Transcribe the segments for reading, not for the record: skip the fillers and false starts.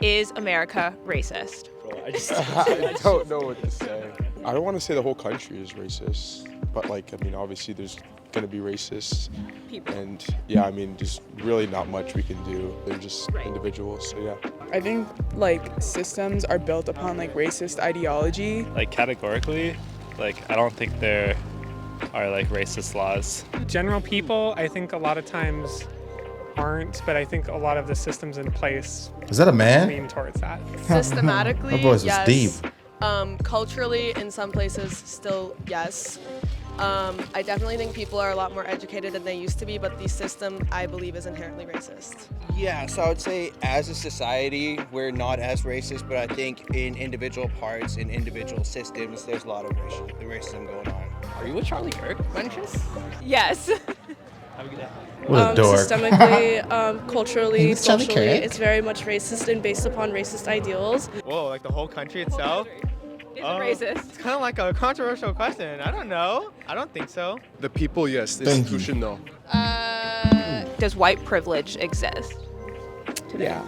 Is America racist? I don't know what to say. I don't want to say the whole country is racist, but obviously there's going to be racist People. and yeah, just really not much we can do. They're just individuals, so yeah. I think systems are built upon racist ideology. Categorically, I don't think there are racist laws. General people, I think a lot of times aren't, but I think a lot of the systems in place Is that a man? lean towards that. Systematically, My voice was yes. deep. Culturally, in some places, still yes. I definitely think people are a lot more educated than they used to be, but the system, I believe, is inherently racist. Yeah, so I would say as a society, we're not as racist, but I think in individual parts, in individual systems, there's a lot of racism going on. Are you a Charlie Kirk, Manchus? Yes. Have a good day. What a dork. Systemically, culturally, It's Charlie socially, Kirk. it's very much racist and based upon racist ideals. Whoa, the whole country itself? Is it racist? It's kind of like a controversial question. I don't know. I don't think so. The people, yes. The Thank you. institution, no. Does white privilege exist? Yeah.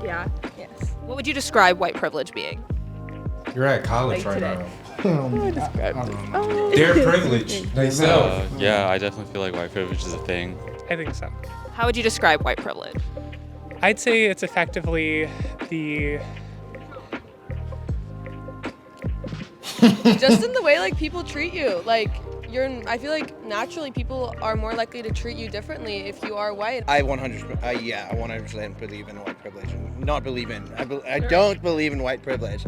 Yeah. Yes. What would you describe white privilege being? You're at college right today. now. Their privilege. They sell. Yeah, I definitely feel like white privilege is a thing. I think so. How would you describe white privilege? I'd say it's effectively the Just in the way people treat you. I feel like naturally people are more likely to treat you differently if you are white. I 100% believe in white privilege. Not believe in. I don't believe in white privilege.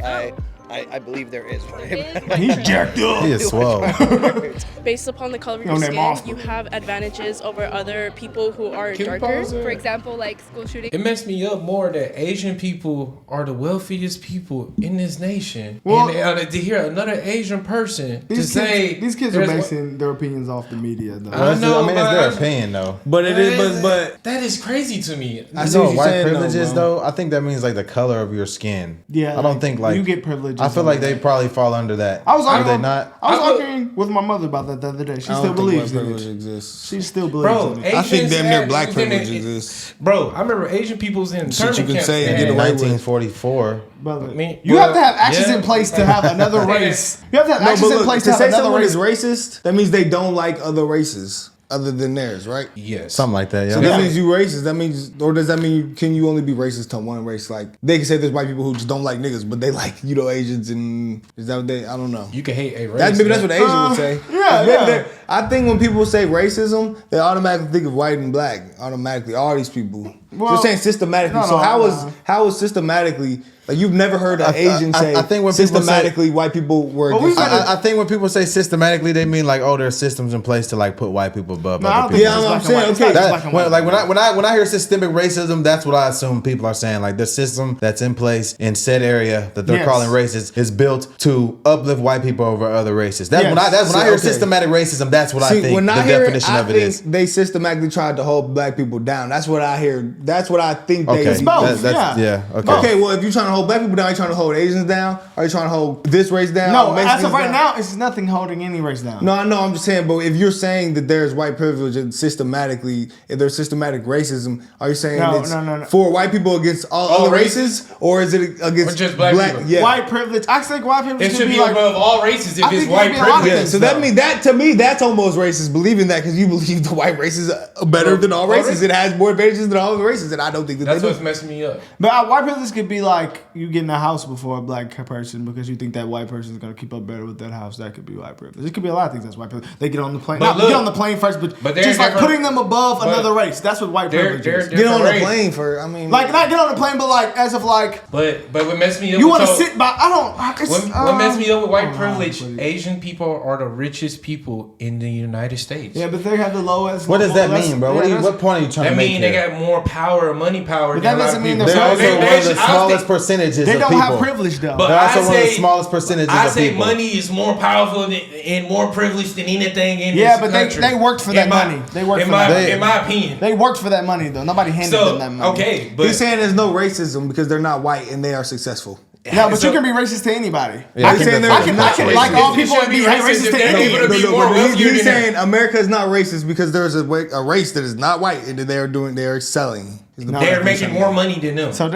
I believe there is white privilege. He's jacked up. He is swole. Based upon the color of your skin, you have advantages over other people who are darker. For example, school shooting. It messed me up more that Asian people are the wealthiest people in this nation. Well, and to hear another Asian person these kids are basing their opinions off the media, though. I know, it's their opinion, though. But it is, but that is crazy to me. I know what white privilege is, though. I think that means the color of your skin. Yeah, I don't think you get privilege. I feel like they probably fall under that. I was Are they arguing, not? I was arguing with my mother about that the other day. She still believes in it. exists. She still believes in it. I think damn near black privilege exists. Bro, I remember Asian people's in Shit you can say and get in 1944. Brother, you have to have actions in place to have another race. You have to have actions in place to have another race. racist, that means they don't like other races other than theirs, right? Yes. Something like that, yeah. So that means you racist. That means, or does that mean can you only be racist to one race? They can say there's white people who just don't like niggas, but they like Asians, and is that what they? I don't know. You can hate a race. Maybe that's what the Asian would say. Yeah. I think when people say racism, they automatically think of white and black. Automatically, all these people. Well, You're saying systematically. So how is systematically? You've never heard an Asian say I think when systematically white people were. I think when people say systematically, they mean there are systems in place to put white people above other people. Yeah, I'm saying okay. When I hear systemic racism, that's what I assume people are saying. The system that's in place in said area that they're calling racist is built to uplift white people over other races. When I hear systematic racism, that's what I think the definition of it is. They systematically tried to hold black people down. That's what I hear. That's what I think they. Okay. It's both. Okay. Okay. Well, if you're trying to hold black people down, are you trying to hold Asians down? Are you trying to hold this race down? No, as of right now, it's nothing holding any race down. No, I know. I'm just saying. But if you're saying that there's white privilege and systematically, if there's systematic racism, are you saying no. for white people against all other races, or is it against or just black people? Yeah. White privilege. I think white privilege It should be above all races if it's white privilege. Yeah, so that means that to me that's almost racist. Believing that because you believe the white race is better than all races. It has more advantages than all the races, and I don't think that's what's messing me up. But white privilege could be you getting a house before a black person because you think that white person is gonna keep up better with that house. That could be white privilege. It could be a lot of things that's white privilege. They get on the plane. They get on the plane first, but just putting them above another race. That's what white privilege is. Get on the plane for. I mean, not get on the plane, but as if But what messed me up. You want to sit by? I don't. What messed me up with white privilege? Asian people are the richest people in the United States. Yeah, but they have the lowest. What does that mean, bro? What point are you trying to make? That mean they got more power, money power. But that doesn't mean they're also one of the smallest percentages of people. They don't have privilege though. But they're also one of the smallest percentages I of people. say money is more powerful and more privileged than anything in this country. Yeah, but they worked for that money. They worked for that. In my opinion. They worked for that money though. Nobody handed them that money. Okay, but he's saying there's no racism because they're not white and they are successful. No, but you can be racist to anybody. Yeah, he's saying I can like all people be racist to anybody. He's saying America is not racist because there's a race that is not white and they are excelling. They're making more money than them. So what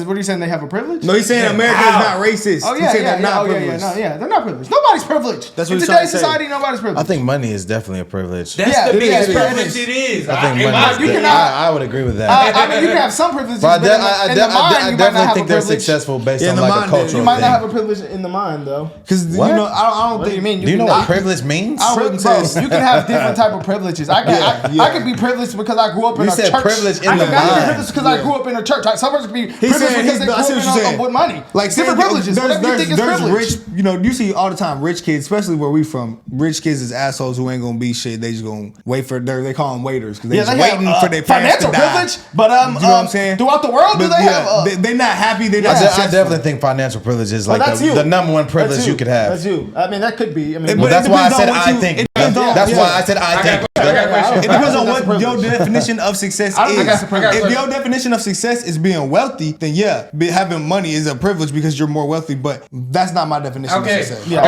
are you saying? They have a privilege? No, he's saying America is not racist. Oh He's yeah, saying yeah, they're not yeah, privileged. they're not privileged. Nobody's privileged. That's what in he's trying today's to say. society. Nobody's privileged. I think money is definitely a privilege. That's the biggest it is. privilege it is. I think In money my is opinion. I would agree with that. I mean, you can have some privileges, But but I in the mind, you might not definitely have think a they're privilege. successful based Yeah, on in the like a mind, cultural You might not have thing. a privilege in the mind, though. Because What? you know, I don't What do think. you mean? Do you know can- what privilege means? I wouldn't Bro, say. you can have different type of privileges. I could be privileged because I grew up in You a said church. privilege in I the could be mind. privileged because I grew up in a church. Some person could be privileged saying because they grew I see up what you're saying. with money. Like different privileges. Whatever you think is there's privilege. rich, you know, you see all the time rich kids, especially where we from. Rich kids is assholes who ain't gonna be shit. They just gonna wait for they call them waiters because they just waiting for their parents financial to die. privilege. But you know what I'm saying? throughout the world, do But they have? They're not happy. They're I not successful. definitely think financial privilege is like that's you. the number one privilege That's you could have. That's you. I mean, that could be. I mean, Well, that's why I said I it think. depends on- That's yeah. why I said I think. It depends on That's what your privilege. definition of success I is. think that's a privilege. If your definition of success is being wealthy, then yeah, having money is a privilege because you're more wealthy. But that's not my definition Okay. of success. Yeah.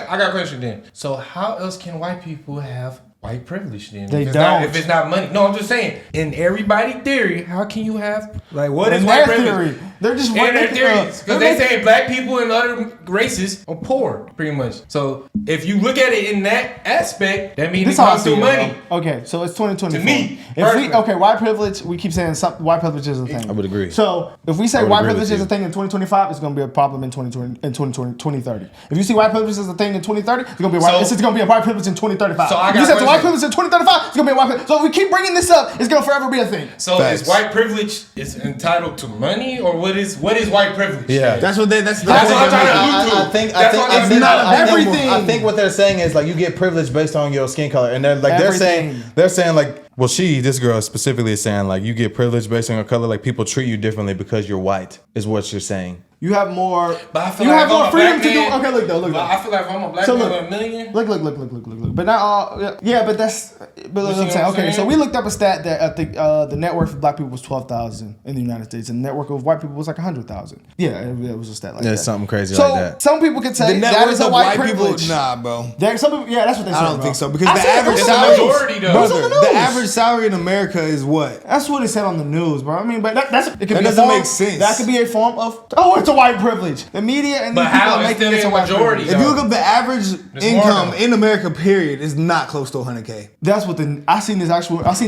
I got a question then. So how else can white people have white privilege then? They if it's don't. Not, if it's not money. No, I'm just saying. In everybody theory, how can you have like what is In white their privilege? theory, they're just In their making, theories, because they're they say black people and other races are poor, pretty much. So if you look at it in that aspect, that means This it how I comes see to it, money. bro. Okay, so it's 2024. To me, if we personally. white privilege, we keep saying white privilege is a thing. I would agree. So if we say I would white agree privilege with is a you. thing in 2025, it's going to be a problem in 2030. If you see white privilege is a thing in 2030, it's going to be a white privilege in 2035. So I if got you say a it's a white question. privilege in 2035, it's going to be a white privilege. So if we keep bringing this up, it's going to forever be a thing. So is white privilege is entitled to money, or what is white privilege? Yeah. That's what That's what I'm trying to allude to. I think everything. I think what they're saying is like you get privilege based on your skin color, and they're saying like, well, this girl specifically is saying like you get privilege based on your color, like people treat you differently because you're white, is what you're saying. You have more. But I feel you like have more I'm a freedom black to do. man. Okay, look though. Look. But I feel like if I'm a black So man look. with a million. Look. But not all. Yeah, but that's. But look, see I'm what saying. I'm Okay, saying? so we looked up a stat that I think the net worth of black people was 12,000 in the United States, and the net worth of white people was like 100,000. Yeah, it was a stat like Yeah, that. something crazy So like that. some people could say The net that worth is a of white white people, privilege. nah, bro. Some people, yeah, that's what they say. I don't bro. think so because I the said it average was on the salary, news. majority, though. It was on brother, the news. the average salary in America is what? That's what it said on the news, bro. I mean, but that's it. Could That be a doesn't form, make sense. That could be a form of it's a white privilege. The media and But these people how? are It's making still it a a white majority, privilege. If you look up the average There's income more, though. in America, period, is not close to 100K. That's what I seen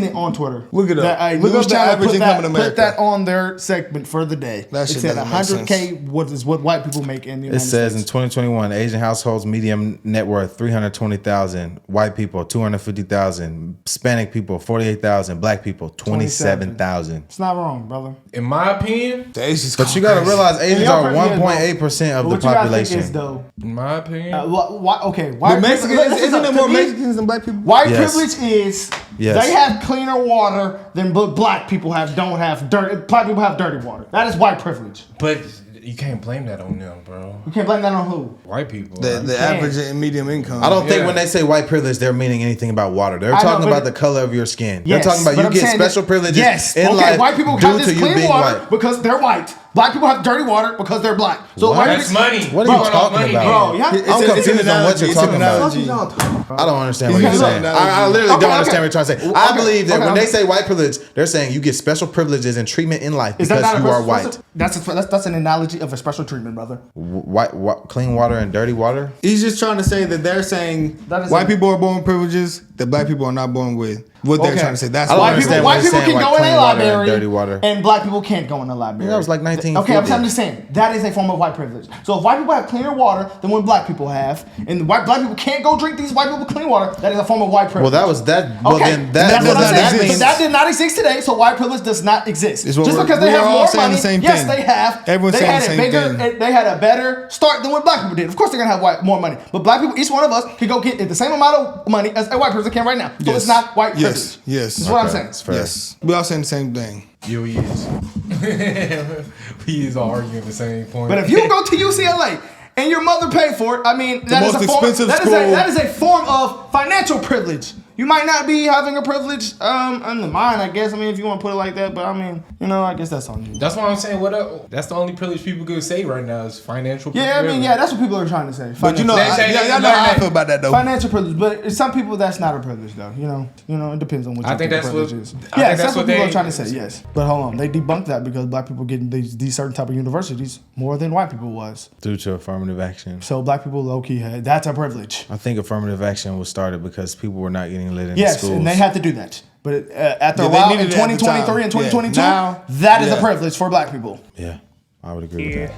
it on Twitter. Look it up. That a Look news up the channel average put income that, in America. Put that on their segment for the day. That it shit said doesn't make 100K is what white people make in the It United says in States. 2021, Asian households median net worth 320,000, white people 250,000, Hispanic people 48,000, black people 27,000. It's not wrong, brother. In my opinion, But you got to realize Asians are 1.8% of the What you gotta think population. is though. in my opinion, Okay, The white Mexicans, privilege- isn't there to more me, Mexicans than black people? White Yes. privilege is Yes. they have cleaner water than black people don't have dirty. Black people have dirty water. That is white privilege. but you can't blame that on them, bro. You can't blame that on who? White people. The average and medium income. I don't think Yeah. when they say white privilege, they're meaning anything about water. They're I know, talking but about the color of your skin. Yes, They're talking about but you I'm get saying special that- privileges yes, in okay, life white people due have to this you clean being water white. because they're white. Black people have dirty water because they're black. So What? white That's people, money. What are We you going off talking money about? then. bro, yeah. I'm It's an confused on what analogy. you're It's an talking about. analogy. I don't understand what Okay, you're look, saying. I literally okay, don't understand what you're trying to say. I Okay, believe that okay, when they okay. say white privilege, they're saying you get special privileges and treatment in life Is that because not you a are white. That's an analogy of a special treatment, brother. White, clean water and dirty water. He's just trying to say that they're saying That is white a- people are born with privileges that black people are not born with. What they're Okay. trying to say. That's I don't why understand White what people you're can saying, go like in a clean water and library dirty water. and black people can't go in a library. That was like 1950. Okay, I'm just saying that is a form of white privilege. So if white people have cleaner water than what black people have, and black people can't go drink these white people clean water, that is a form of white privilege. Well, that was that. Well, Okay, then that that's what I'm does not saying. exist. But that did not exist today, so white privilege does not exist. It's what Just we're- because they we have are all more saying money, the same yes, thing. they have. Everyone's they saying had the a same bigger, thing. they had a better start than what black people did. Of course, they're gonna have more money, but black people, each one of us, can go get the same amount of money as a white person can right now. So Yes. it's not white privilege. Yes. Yes. That's what I'm Okay, saying. it's fair. Yes. We all saying the same thing. Yeah, we is. We is all arguing the same point. But if you go to UCLA and your mother paid for it, I mean, that is most a form. expensive That is school. that is a form of financial privilege. you might not be having a privilege in the mind, I guess. I mean, if you want to put it like that, but I mean, you know, I guess that's on you. That's what I'm saying. That's the only privilege people could say right now is financial privilege. Yeah, I mean, yeah, that's what people are trying to say. But you know, y'all know how I feel about that though. Financial privilege, but some people that's not a privilege though. You know, it depends on what you think the privilege is. Yeah, that's what people are trying to say. Yes, but hold on, they debunked that because black people get these certain type of universities more than white people was due to affirmative action. So black people low key had that's a privilege. I think affirmative action was started because people were not getting lit in yes, schools. and they had to do that. But after a while, in 2023 and 2022, that is a privilege for black people. Yeah, I would agree with that.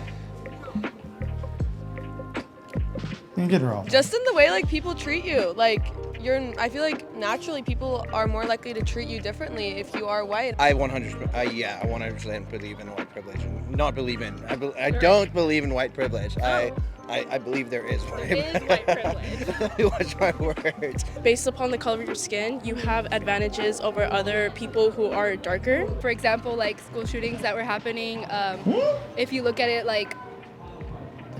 You get it wrong. Just in the way like people treat you, like I feel like naturally people are more likely to treat you differently if you are white. I 100% believe in white privilege. Not believe in. I don't believe in white privilege. I believe there is white privilege. Watch my words. Based upon the color of your skin, you have advantages over other people who are darker. For example, like school shootings that were happening. If you look at it, like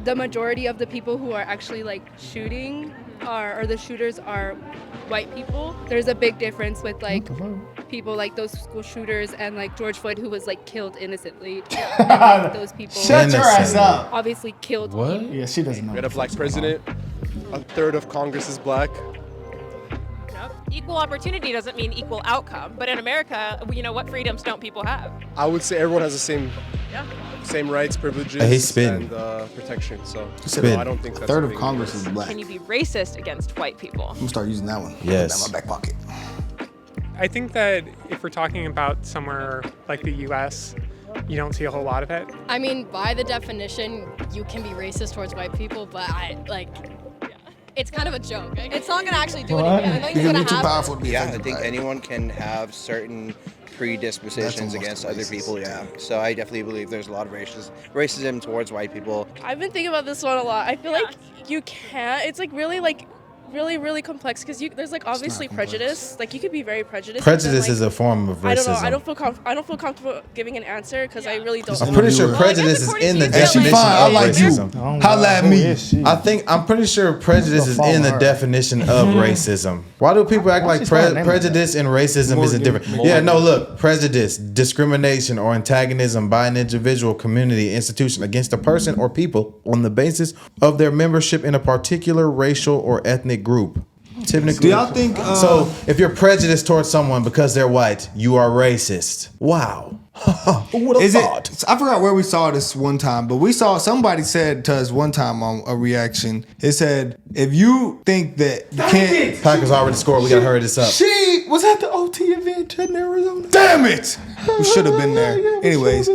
the majority of the people who are actually like shooting or the shooters are white people. There's a big difference with like people like those school shooters and like George Floyd, who was like killed innocently. And, like, those people shut your ass up. Obviously killed. What? People. Yeah, she doesn't know. We had a black president. A third of Congress is black. Equal opportunity doesn't mean equal outcome. But in America, what freedoms don't people have? I would say everyone has the same rights, privileges, and protection. So I don't think that's a third of Congress is black. Can you be racist against white people? I'm gonna start using that one. Yes. Put that in my back pocket. I think that if we're talking about somewhere like the U.S., you don't see a whole lot of it. I mean, by the definition, you can be racist towards white people, but it's kind of a joke. It's not gonna actually do anything. I think it's gonna happen. I think anyone can have certain predispositions against other people. Yeah, so I definitely believe there's a lot of racism towards white people. I've been thinking about this one a lot. I feel like you can't. It's like really complex because there's like obviously prejudice. Like you could be very prejudiced. Prejudice is a form of racism. I don't feel comfortable giving an answer because I really don't. I'm pretty sure prejudice is in the definition of racism. Holla at me. I'm pretty sure prejudice is in the definition of racism. Why do people act like prejudice and racism isn't different? Yeah, no, look, prejudice, discrimination, or antagonism by an individual, community, institution against a person or people on the basis of their membership in a particular racial or ethnic group. Typically, do y'all think so? If you're prejudiced towards someone because they're white, you are racist. Wow. Is it? I forgot where we saw this one time, but we saw somebody said to us one time on a reaction. It said, "If you think that you can't, Packers already scored. We gotta hurry this up." She was at the OT event in Arizona. Damn it! We should have been there. Anyways,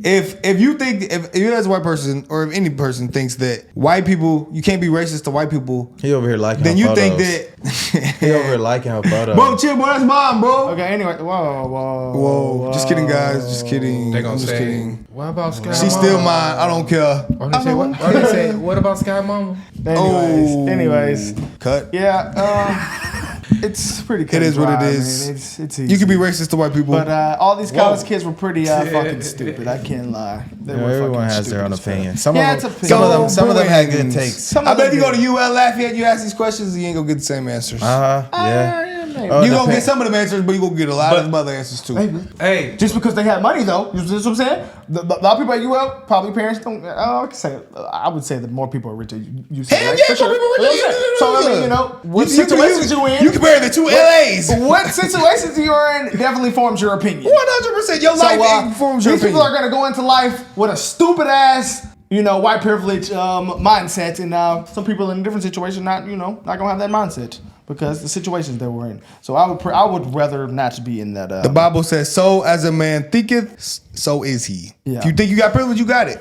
if you think if you as a white person or if any person thinks that white people you can't be racist to white people, he over here liking. Then her you photos. think that he over here liking her photo. Bro, chill, bro. That's mine, bro. Okay. Anyway, whoa. Just kidding, guys. Just kidding. They gonna I'm just say, kidding. What about Sky She's Mama? still mine. I don't care. Or they say, what about Sky Mama? Anyways. Cut. Yeah. It's pretty. It is what it is. It's easy. You can be racist to white people. But all these college kids were pretty fucking stupid. I can't lie. Everyone has their own opinion. Some of them had good takes. I bet if you go to UL Lafayette, you ask these questions, you ain't gonna get the same answers. Yeah. You gonna get some of them answers, but you gonna get a lot of them other answers too. Hey, just because they have money though, you know what I'm saying? A lot of people at UL probably parents don't. I would say that more people are richer. You say hell right? yeah, sure. people richer. So I mean, what situations you in? You compare the two LAs. What situations you're in definitely forms your opinion. 100%. Your life forms your opinion. These people are gonna go into life with a stupid ass, white privilege mindset, and some people in a different situation not gonna have that mindset because the situations that we're in. So I would rather not be in that. The Bible says, "So as a man thinketh, so is he." Yeah. If you think you got privilege, you got it.